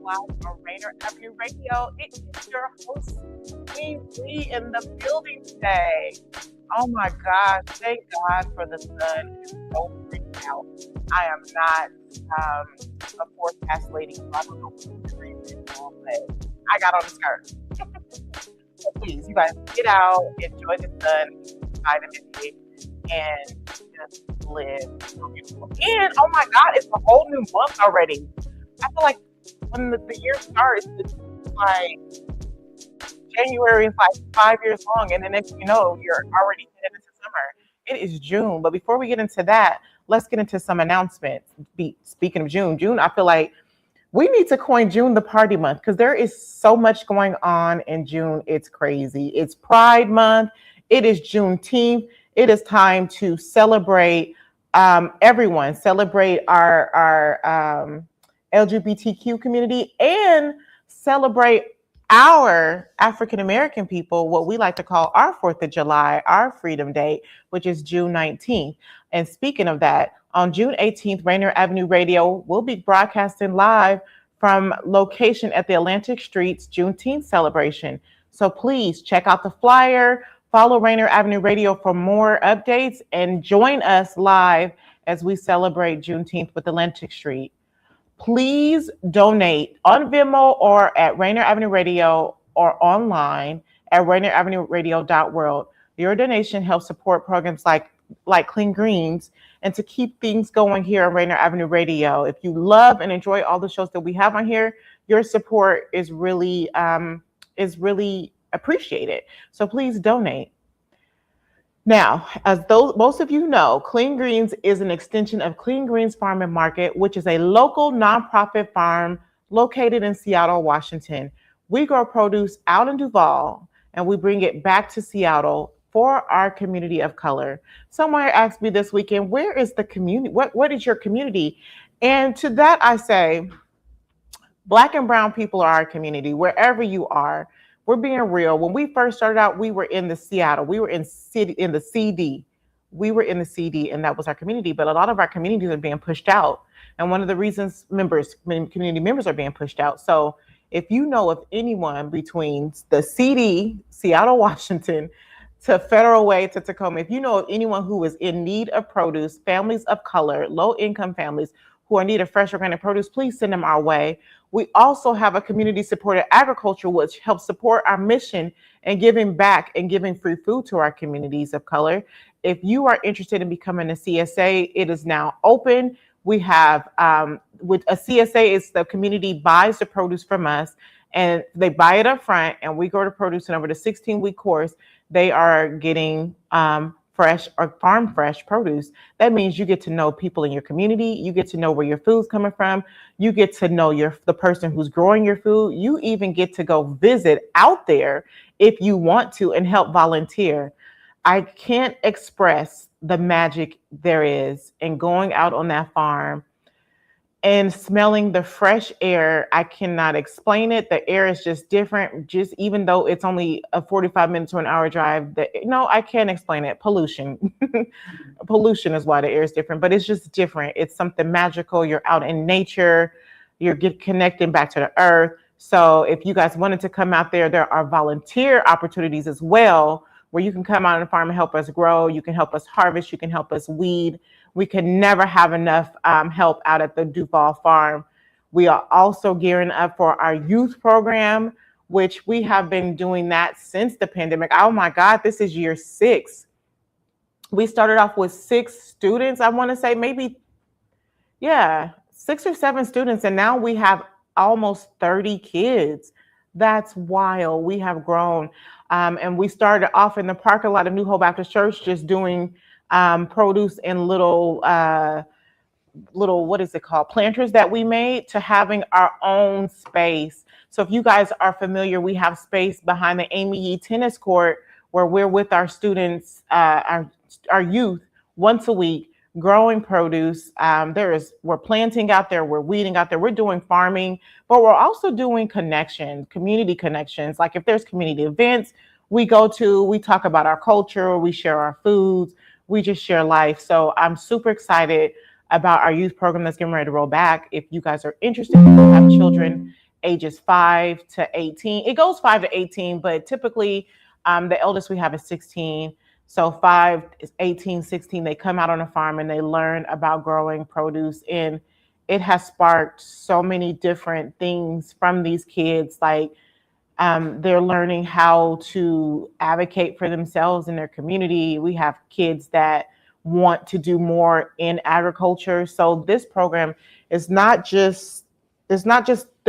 live on Rainier Avenue Radio. It is your host, Queen Lee, in the building today. Oh my gosh, thank God for the sun. It's so freaking out. I am not a forecast lady, so I don't know what the reason is, but I got on the skirt. So please, you guys get out, enjoy the sun, vitamin D, and just live. And oh my God, it's a whole new month already. I feel like when the year starts, it's like January is like 5 years long, and then next you know, you're already headed into summer. It is June, but before we get into that, let's get into some announcements. Speaking of June, I feel like we need to coin June the party month because there is so much going on in June. It's crazy. It's Pride Month. It is Juneteenth. It is time to celebrate everyone, celebrate our LGBTQ community, and celebrate our African American people, what we like to call our 4th of July, our Freedom Day, which is June 19th. And speaking of that, on June 18th, Rainier Avenue Radio will be broadcasting live from location at the Atlantic Streets Juneteenth celebration. So please check out the flyer, follow Rainier Avenue Radio for more updates, and join us live as we celebrate Juneteenth with Atlantic Street. Please donate on Venmo or at Rainier Avenue Radio or online at rainieravenueradio.world. Your donation helps support programs like Clean Greens and to keep things going here on Rainier Avenue Radio. If you love and enjoy all the shows that we have on here, your support is really appreciated. So please donate. Now, as most of you know, Clean Greens is an extension of Clean Greens Farm and Market, which is a local nonprofit farm located in Seattle, Washington. We grow produce out in Duval, and we bring it back to Seattle for our community of color. Someone asked me this weekend, where is the community? What is your community? And to that I say, Black and brown people are our community, wherever you are. We're being real. When we first started out, we were in the Seattle. We were in the CD. We were in the CD, and that was our community. But a lot of our communities are being pushed out. And one of the reasons community members are being pushed out. So if you know of anyone between the CD, Seattle, Washington, to Federal Way to Tacoma, if you know of anyone who is in need of produce, families of color, low-income families who are in need of fresh organic produce, please send them our way. We also have a community-supported agriculture, which helps support our mission and giving back and giving free food to our communities of color. If you are interested in becoming a CSA, it is now open. We have, with a CSA, it's the community buys the produce from us, and they buy it up front, and we grow the produce, and over the 16-week course, they are getting fresh or farm fresh produce. That means you get to know people in your community. You get to know where your food's coming from. You get to know the person who's growing your food. You even get to go visit out there if you want to and help volunteer. I can't express the magic there is in going out on that farm and smelling the fresh air. I cannot explain it. The air is just different, just even though it's only a 45 minutes to an hour drive. I can't explain it. Pollution. Pollution is why the air is different, but it's just different. It's something magical. You're out in nature. You're connecting back to the earth. So if you guys wanted to come out there, there are volunteer opportunities as well, where you can come out on the farm and help us grow. You can help us harvest. You can help us weed. We can never have enough help out at the Duval farm. We are also gearing up for our youth program, which we have been doing that since the pandemic. Oh my God, this is year 6. We started off with 6 students, I want to say, 6 or 7 students, and now we have almost 30 kids. That's wild. We have grown. And we started off in the parking lot of New Hope Baptist Church, just doing produce in little, what is it called, planters that we made, to having our own space. So if you guys are familiar, we have space behind the Amy Yee tennis court where we're with our students, our youth, once a week, growing produce. We're planting out there, we're weeding out there, we're doing farming, but we're also doing community connections. Like if there's community events we go to, we talk about our culture, we share our foods, we just share life. So I'm super excited about our youth program that's getting ready to roll back. If you guys are interested, if you have children ages 5 to 18. It goes 5 to 18, but typically the eldest we have is 16. So 5 is 18, 16, they come out on a farm and they learn about growing produce. And it has sparked so many different things from these kids. Like they're learning how to advocate for themselves in their community. We have kids that want to do more in agriculture. So this program is they're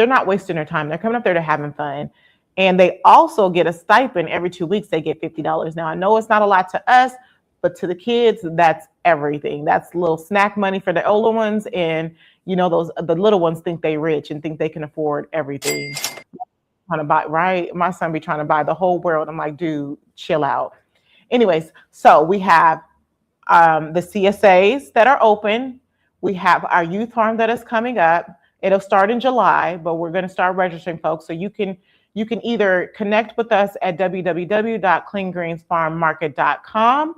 not wasting their time. They're coming up there to having fun. And they also get a stipend every 2 weeks. They get $50. Now, I know it's not a lot to us, but to the kids, that's everything. That's little snack money for the older ones. And, the little ones think they rich and think they can afford everything. Trying to buy, right? My son be trying to buy the whole world. I'm like, dude, chill out. Anyways, so we have the CSAs that are open. We have our youth farm that is coming up. It'll start in July, but we're going to start registering folks. So you can either connect with us at www.cleangreensfarmmarket.com,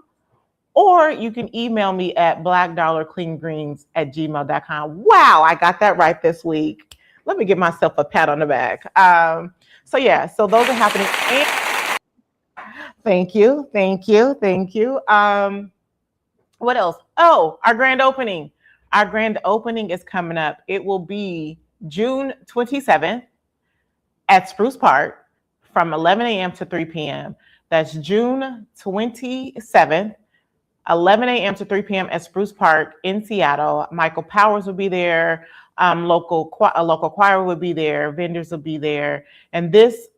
or you can email me at blackdollarcleangreens@gmail.com. Wow, I got that right this week. Let me give myself a pat on the back. So those are happening. And thank you. What else? Oh, our grand opening. Our grand opening is coming up. It will be June 27th at Spruce Park from 11 a.m. to 3 p.m. That's June 27th, 11 a.m. to 3 p.m. at Spruce Park in Seattle. Michael Powers will be there. A local choir will be there. Vendors will be there. And this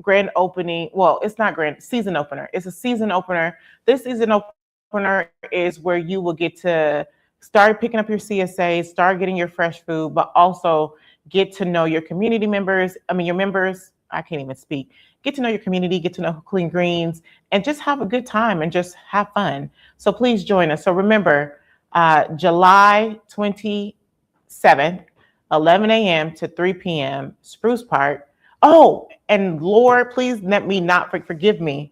grand opening, well, it's not season opener. It's a season opener. This season opener is where you will get to start picking up your CSA, start getting your fresh food, but also get to know your community members. Your members, I can't even speak. Get to know your community, get to know Clean Greens, and just have a good time and just have fun. So please join us. So remember, July 27th, 11 a.m. to 3 p.m., Spruce Park. Oh, and Lord, please let me not forgive me.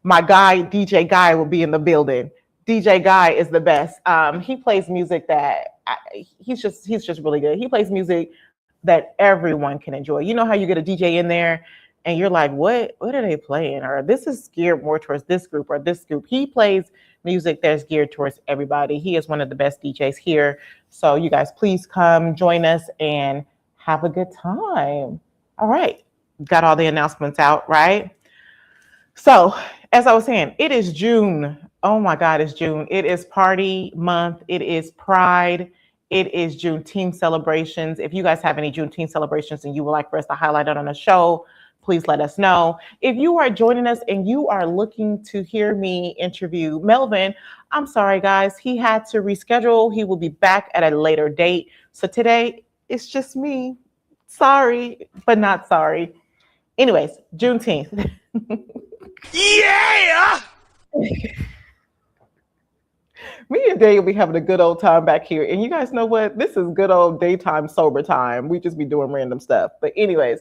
My guy, DJ Guy, will be in the building. DJ Guy is the best. He plays music that he's just really good. He plays music that everyone can enjoy. You know how you get a DJ in there and you're like, what are they playing? Or this is geared more towards this group or this group. He plays music that's geared towards everybody. He is one of the best DJs here. So you guys, please come join us and have a good time. All right. Got all the announcements out, right? So as I was saying, it is June. Oh my God, it's June. It is party month. It is Pride. It is Juneteenth celebrations. If you guys have any Juneteenth celebrations and you would like for us to highlight it on the show, please let us know. If you are joining us and you are looking to hear me interview Melvin, I'm sorry, guys. He had to reschedule. He will be back at a later date. So today, it's just me. Sorry, but not sorry. Anyways, Juneteenth. Yeah! Me and Dave will be having a good old time back here. And you guys know what? This is good old daytime sober time. We just be doing random stuff. But anyways,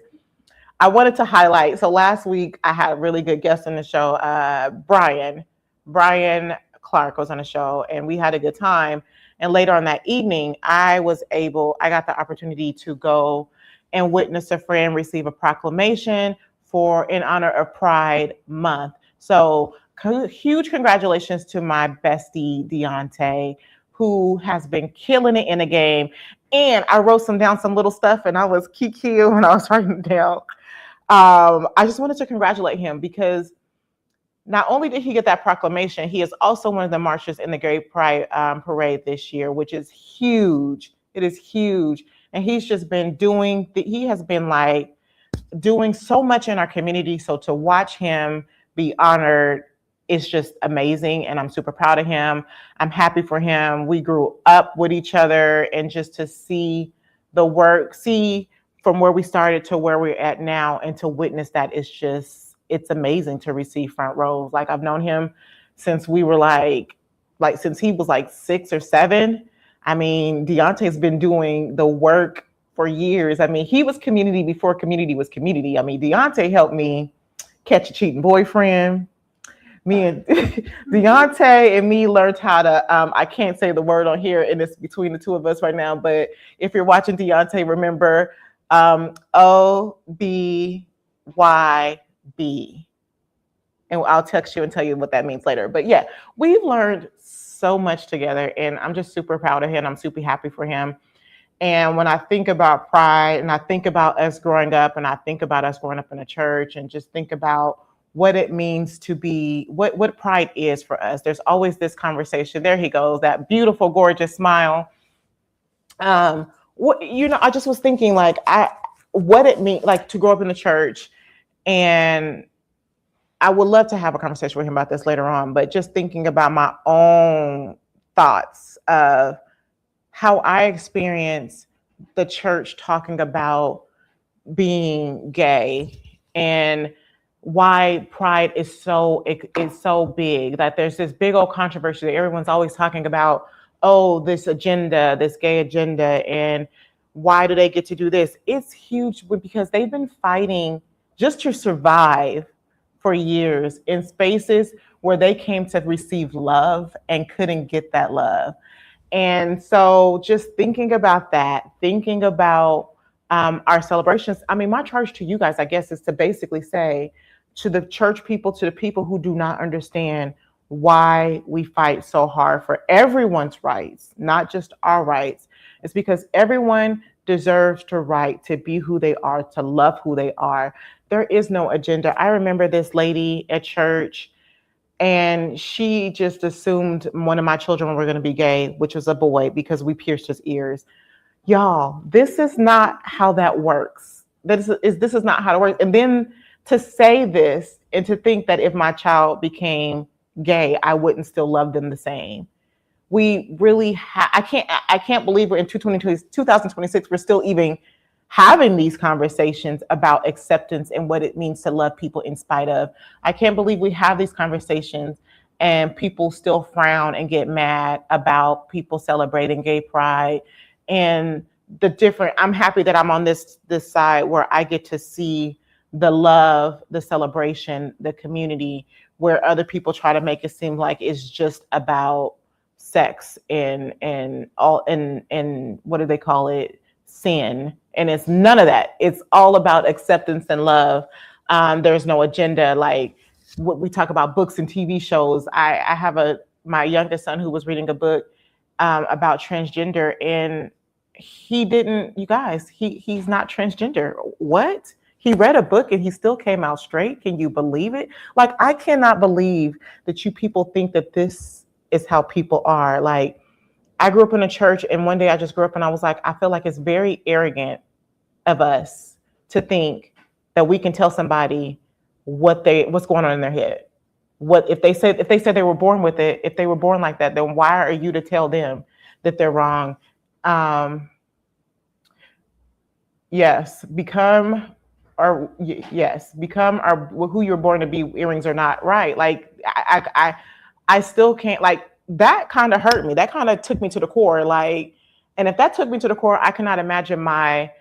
I wanted to highlight. So last week, I had a really good guest on the show. Brian Clark was on the show, and we had a good time. And later on that evening, I got the opportunity to go and witness a friend receive a proclamation in honor of Pride Month. So huge congratulations to my bestie, Deontay, who has been killing it in the game. And I wrote down some little stuff, and I was kiki when I was writing it down. I just wanted to congratulate him because not only did he get that proclamation, he is also one of the marchers in the Gay Pride Parade this year, which is huge. It is huge. And he's just been doing so much in our community. So to watch him be honored is just amazing. And I'm super proud of him. I'm happy for him. We grew up with each other, and just to see the work, see from where we started to where we're at now, and to witness that, it's amazing to receive front rows. Like, I've known him since we were since he was like 6 or 7. I mean, Deontay's been doing the work for years. I mean, he was community before community was community. I mean, Deontay helped me catch a cheating boyfriend. Me and Deontay and me learned how to, I can't say the word on here, and it's between the two of us right now, but if you're watching Deontay, remember OBYB. And I'll text you and tell you what that means later. But yeah, we've learned so much together, and I'm just super proud of him. I'm super happy for him. And when I think about pride, and I think about us growing up, and I think about us growing up in a church, and just think about what it means to be, what pride is for us. There's always this conversation. There he goes, that beautiful, gorgeous smile. I just was thinking like what it means like to grow up in the church, and I would love to have a conversation with him about this later on, but just thinking about my own thoughts of how I experience the church talking about being gay, and why pride is so big, that there's this big old controversy that everyone's always talking about, oh, this agenda, this gay agenda, and why do they get to do this? It's huge because they've been fighting just to survive for years in spaces where they came to receive love and couldn't get that love. And so just thinking about that, thinking about our celebrations. I mean, my charge to you guys, I guess, is to basically say to the church people, to the people who do not understand why we fight so hard for everyone's rights, not just our rights. It's because everyone deserves the right to be who they are, to love who they are. There is no agenda. I remember this lady at church, and she just assumed one of my children were going to be gay, which was a boy, because we pierced his ears. Y'all, this is not how that works. This is not how it works. And then to say this and to think that if my child became gay, I wouldn't still love them the same. We really I can't believe we're in 2026. We're still even having these conversations about acceptance and what it means to love people in spite of. I can't believe we have these conversations and people still frown and get mad about people celebrating gay pride. And I'm happy that I'm on this side where I get to see the love, the celebration, the community, where other people try to make it seem like it's just about sex and what do they call it? Sin. And it's none of that. It's all about acceptance and love. There's no agenda. Like what we talk about books and TV shows. I have my youngest son who was reading a book about transgender, and he's not transgender. What? He read a book and he still came out straight. Can you believe it? Like, I cannot believe that you people think that this is how people are. Like, I grew up in a church, and one day I just grew up and I was like, I feel like it's very arrogant of us to think that we can tell somebody what's going on in their head. What if they said they were born with it, if they were born like that, then why are you to tell them that they're wrong? Become who you're born to be. Earrings are not right. Like I still can't, like, that kind of hurt me. That kind of took me to the core. Like, and if that took me to the core, I cannot imagine my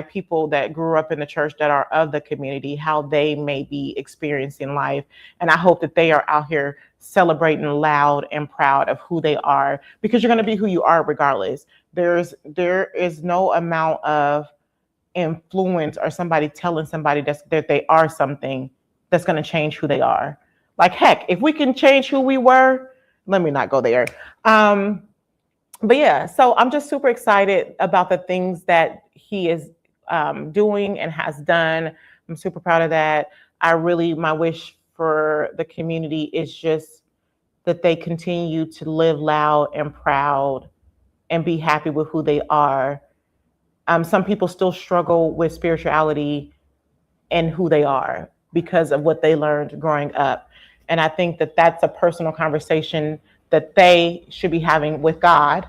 people that grew up in the church that are of the community, how they may be experiencing life. And I hope that they are out here celebrating loud and proud of who they are, because you're going to be who you are regardless. There is no amount of influence or somebody telling somebody that they are something that's going to change who they are. Like, heck, if we can change who we were, let me not go there. But yeah, so I'm just super excited about the things that he is doing and has done. I'm super proud of that. My wish for the community is just that they continue to live loud and proud and be happy with who they are. Some people still struggle with spirituality and who they are because of what they learned growing up. And I think that that's a personal conversation that they should be having with God,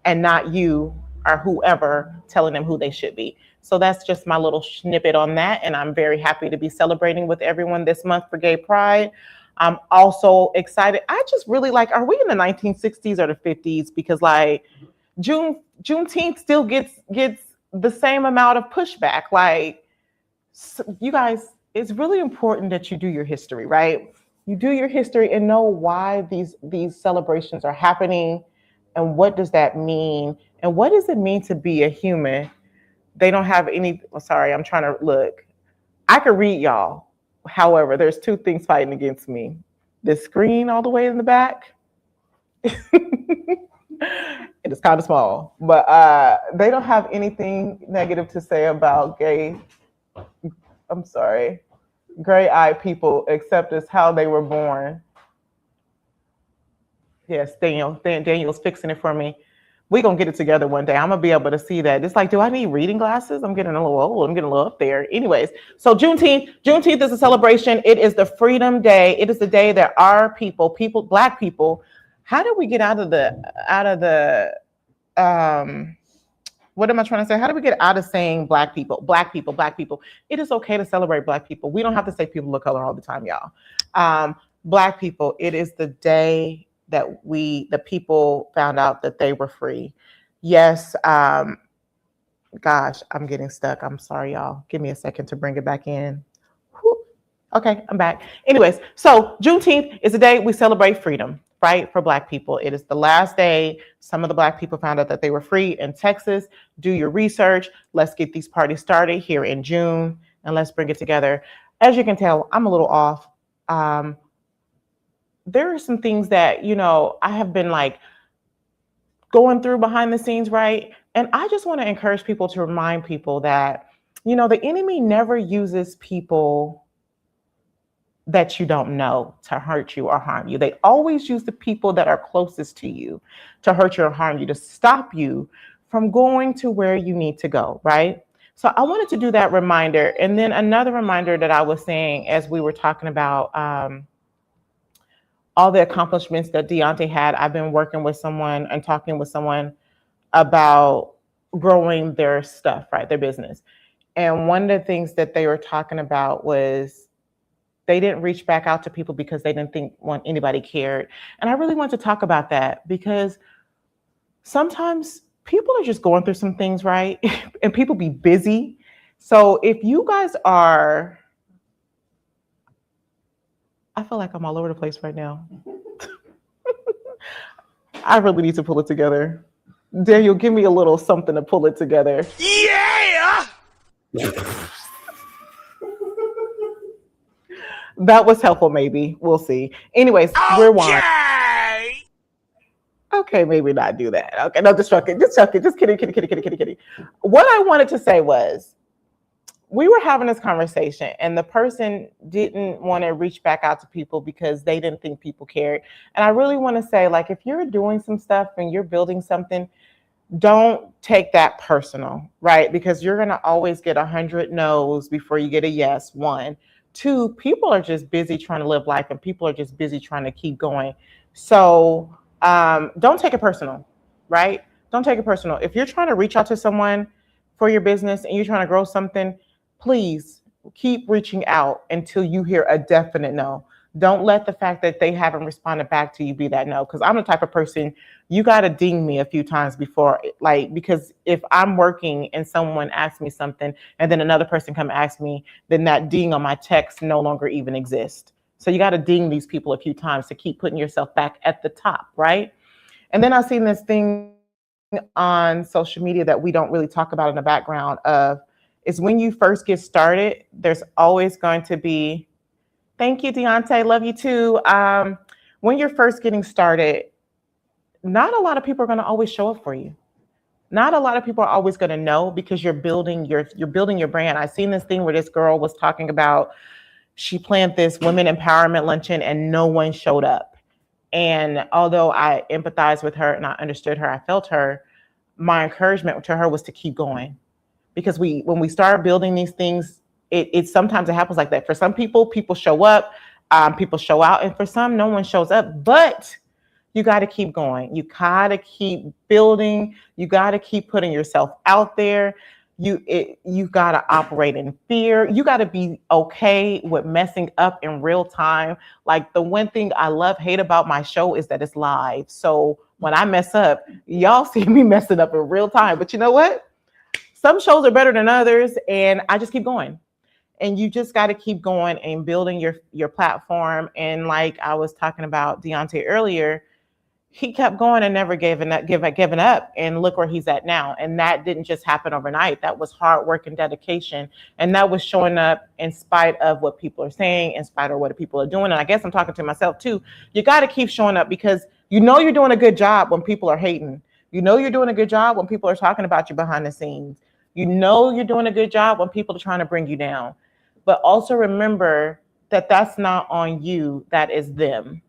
and not you or whoever telling them who they should be. So that's just my little snippet on that. And I'm very happy to be celebrating with everyone this month for Gay Pride. I'm also excited. I just really are we in the 1960s or the 50s? Because like Juneteenth still gets the same amount of pushback. Like, you guys, it's really important that you do your history, right? You do your history and know why these celebrations are happening, and what does that mean, and what does it mean to be a human. They don't have any. Sorry, I'm trying to look. I could read y'all. However, there's two things fighting against me. This screen all the way in the back. It is kind of small, but they don't have anything negative to say about gay. I'm sorry, gray-eyed people, except as how they were born. Yes, Daniel's fixing it for me. We're gonna get it together one day. I'm gonna be able to see that. It's like, do I need reading glasses? I'm getting a little old. I'm getting a little up there. Anyways, so Juneteenth is a celebration. It is the Freedom Day. It is the day that our people, Black people, how did we get out of the what am I trying to say? How do we get out of saying Black people, Black people, Black people? It is okay to celebrate Black people. We don't have to say people of color all the time, y'all. Black people, it is the day that the people found out that they were free. Yes, gosh, I'm getting stuck. I'm sorry, y'all. Give me a second to bring it back in. Whew. Okay, I'm back. Anyways, so Juneteenth is the day we celebrate freedom, right, for Black people. It is the last day some of the Black people found out that they were free in Texas. Do your research. Let's get these parties started here in June, and let's bring it together. As you can tell, I'm a little off. There are some things that, I have been like going through behind the scenes, right? And I just want to encourage people to remind people that, the enemy never uses people that you don't know to hurt you or harm you. They always use the people that are closest to you to hurt you or harm you, to stop you from going to where you need to go, right? So I wanted to do that reminder. And then another reminder that I was saying as we were talking about all the accomplishments that Deontay had. I've been working with someone and talking with someone about growing their stuff, right, their business. And one of the things that they were talking about was they didn't reach back out to people because they didn't think anybody cared. And I really want to talk about that because sometimes people are just going through some things, right? And people be busy. So if you guys are, I feel like I'm all over the place right now. I really need to pull it together. Daniel, give me a little something to pull it together. Yeah! That was helpful, maybe. We'll see. Anyways, we're one. Okay, maybe not do that. Okay, no, just kidding. Just kidding. What I wanted to say was, we were having this conversation and the person didn't want to reach back out to people because they didn't think people cared. And I really want to say, like, if you're doing some stuff and you're building something, don't take that personal, right? Because you're going to always get 100 no's before you get a yes, one. Two, people are just busy trying to live life and people are just busy trying to keep going. So don't take it personal, right? Don't take it personal. If you're trying to reach out to someone for your business and you're trying to grow something, please keep reaching out until you hear a definite no. Don't let the fact that they haven't responded back to you be that no. Because I'm the type of person, you got to ding me a few times before, because if I'm working and someone asks me something and then another person come ask me, then that ding on my text no longer even exists. So you got to ding these people a few times to keep putting yourself back at the top, right? And then I've seen this thing on social media that we don't really talk about in the background of, is when you first get started, there's always going to be, thank you, Deontay, love you too. When you're first getting started, not a lot of people are going to always show up for you. Not a lot of people are always going to know because you're building your brand. I seen this thing where this girl was talking about, she planned this women empowerment luncheon and no one showed up. And although I empathized with her and I understood her, I felt her, my encouragement to her was to keep going. Because when we start building these things, it sometimes it happens like that. For some people show up, people show out, and for some, no one shows up. But you got to keep going. You got to keep building. You got to keep putting yourself out there. You got to operate in fear. You got to be okay with messing up in real time. Like, the one thing I hate about my show is that it's live. So when I mess up, y'all see me messing up in real time. But you know what? Some shows are better than others, and I just keep going. And you just got to keep going and building your platform. And like I was talking about Deontay earlier, he kept going and never giving up. And look where he's at now. And that didn't just happen overnight. That was hard work and dedication. And that was showing up in spite of what people are saying, in spite of what people are doing. And I guess I'm talking to myself too. You got to keep showing up, because you know you're doing a good job when people are hating. You know you're doing a good job when people are talking about you behind the scenes. You know you're doing a good job when people are trying to bring you down. But also remember that that's not on you, that is them.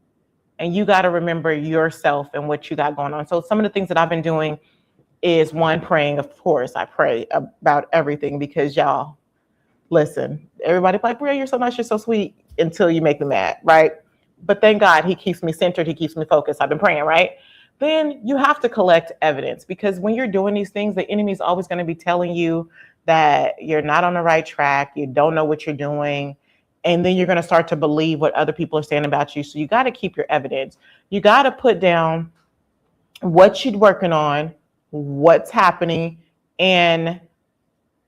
And you got to remember yourself and what you got going on. So some of the things that I've been doing is, one, praying. Of course, I pray about everything, because y'all, listen, everybody like, Bria, you're so nice, you're so sweet, until you make me mad, right? But thank God he keeps me centered. He keeps me focused. I've been praying, right? Then you have to collect evidence, because when you're doing these things, the enemy is always going to be telling you that you're not on the right track. You don't know what you're doing. And then you're going to start to believe what other people are saying about you. So you got to keep your evidence. You got to put down what you're working on, what's happening, and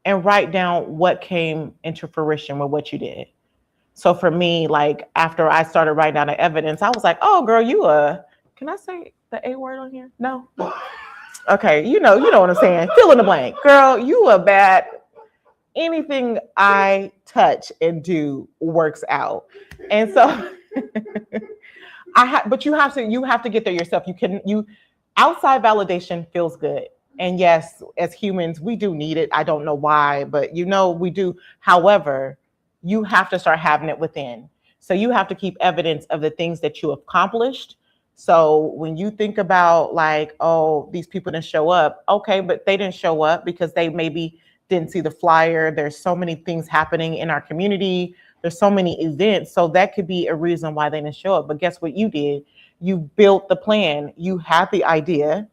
write down what came into fruition with what you did. So for me, like, after I started writing down the evidence, I was like, oh, girl, can I say the A word on here? No? Okay, you know what I'm saying. Fill in the blank. Girl, you a bad. Anything I touch and do works out. And so but you have to get there yourself. Outside validation feels good. And yes, as humans, we do need it. I don't know why, but we do. However, you have to start having it within. So you have to keep evidence of the things that you accomplished. So when you think about like, oh, these people didn't show up. Okay, but they didn't show up because they maybe didn't see the flyer. There's so many things happening in our community. There's so many events. So that could be a reason why they didn't show up. But guess what you did? You built the plan. You had the idea.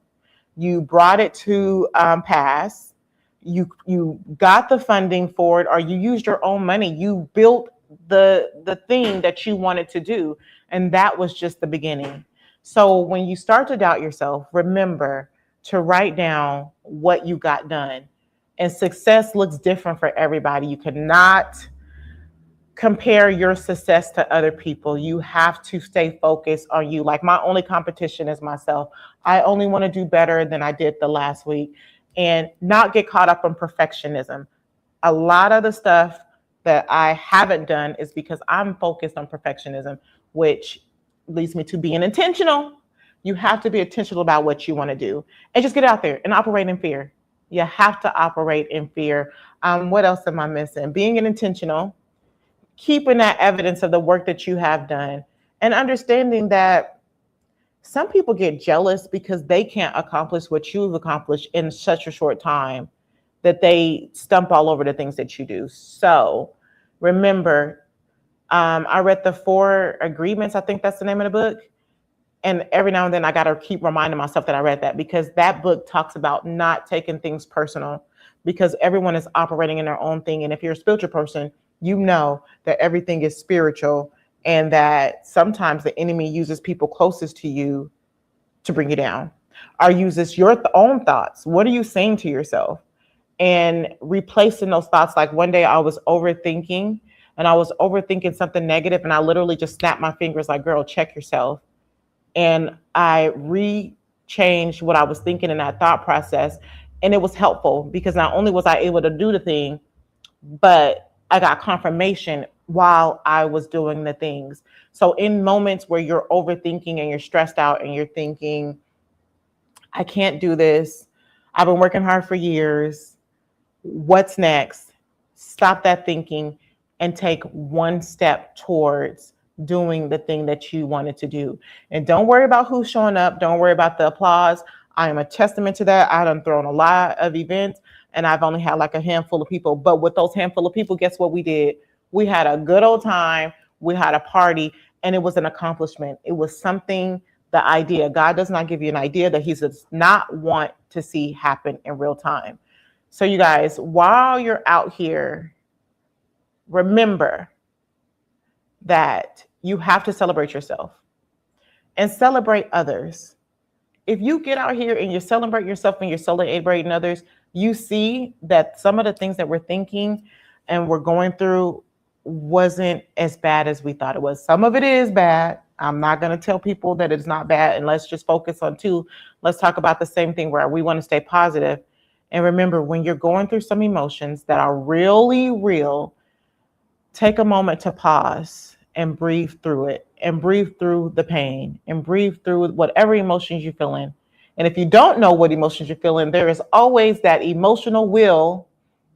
You brought it to pass. You got the funding for it, or you used your own money. You built the thing that you wanted to do. And that was just the beginning. So when you start to doubt yourself, remember to write down what you got done. And success looks different for everybody. You cannot compare your success to other people. You have to stay focused on you. Like, my only competition is myself. I only want to do better than I did the last week, and not get caught up on perfectionism. A lot of the stuff that I haven't done is because I'm focused on perfectionism, which leads me to being intentional. You have to be intentional about what you want to do, and just get out there and operate in fear. You have to operate in fear. What else am I missing? Being intentional, keeping that evidence of the work that you have done, and understanding that some people get jealous because they can't accomplish what you've accomplished in such a short time, that they stump all over the things that you do. So remember, I read the 4 Agreements. I think that's the name of the book. And every now and then I got to keep reminding myself that I read that, because that book talks about not taking things personal, because everyone is operating in their own thing. And if you're a spiritual person, you know that everything is spiritual, and that sometimes the enemy uses people closest to you to bring you down, or uses your own thoughts. What are you saying to yourself? And replacing those thoughts. Like, one day I was overthinking, and I was overthinking something negative, and I literally just snapped my fingers like, girl, check yourself. And I changed what I was thinking in that thought process. And it was helpful, because not only was I able to do the thing, but I got confirmation while I was doing the things. So in moments where you're overthinking and you're stressed out and you're thinking, I can't do this, I've been working hard for years, what's next? Stop that thinking and take one step towards doing the thing that you wanted to do. And don't worry about who's showing up. Don't worry about the applause. I am a testament to that. I done thrown a lot of events, and I've only had like a handful of people. But with those handful of people, guess what we did? We had a good old time. We had a party, and it was an accomplishment. It was something, the idea. God does not give you an idea that he does not want to see happen in real time. So you guys, while you're out here, remember that you have to celebrate yourself and celebrate others. If you get out here and you celebrate yourself and you're celebrating others, you see that some of the things that we're thinking and we're going through wasn't as bad as we thought it was. Some of it is bad, I'm not going to tell people that it's not bad, and let's just focus on two. Let's talk about the same thing where we want to stay positive. And remember, when you're going through some emotions that are really real, take a moment to pause and breathe through it, and breathe through the pain, and breathe through whatever emotions you're feeling. And if you don't know what emotions you're feeling, there is always that emotional will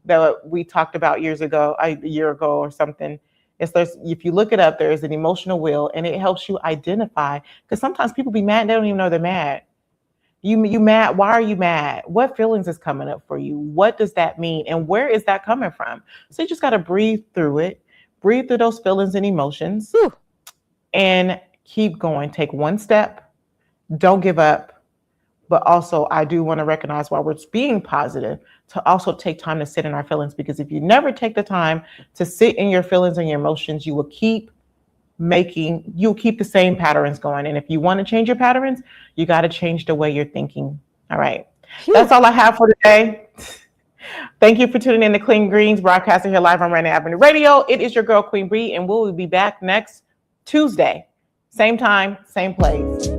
that we talked about years ago, a year ago or something. If you look it up, there is an emotional will, and it helps you identify, because sometimes people be mad, they don't even know they're mad. You mad? Why are you mad? What feelings is coming up for you? What does that mean? And where is that coming from? So you just got to breathe through it, breathe through those feelings and emotions, and keep going. Take one step. Don't give up. But also, I do want to recognize, while we're being positive, to also take time to sit in our feelings, because if you never take the time to sit in your feelings and your emotions, you'll keep the same patterns going. And if you want to change your patterns, you got to change the way you're thinking. All right. That's all I have for today. Thank you for tuning in to Clean Greens, broadcasting here live on Rainier Avenue Radio. It is your girl, Queen Bree, and we'll be back next Tuesday. Same time, same place.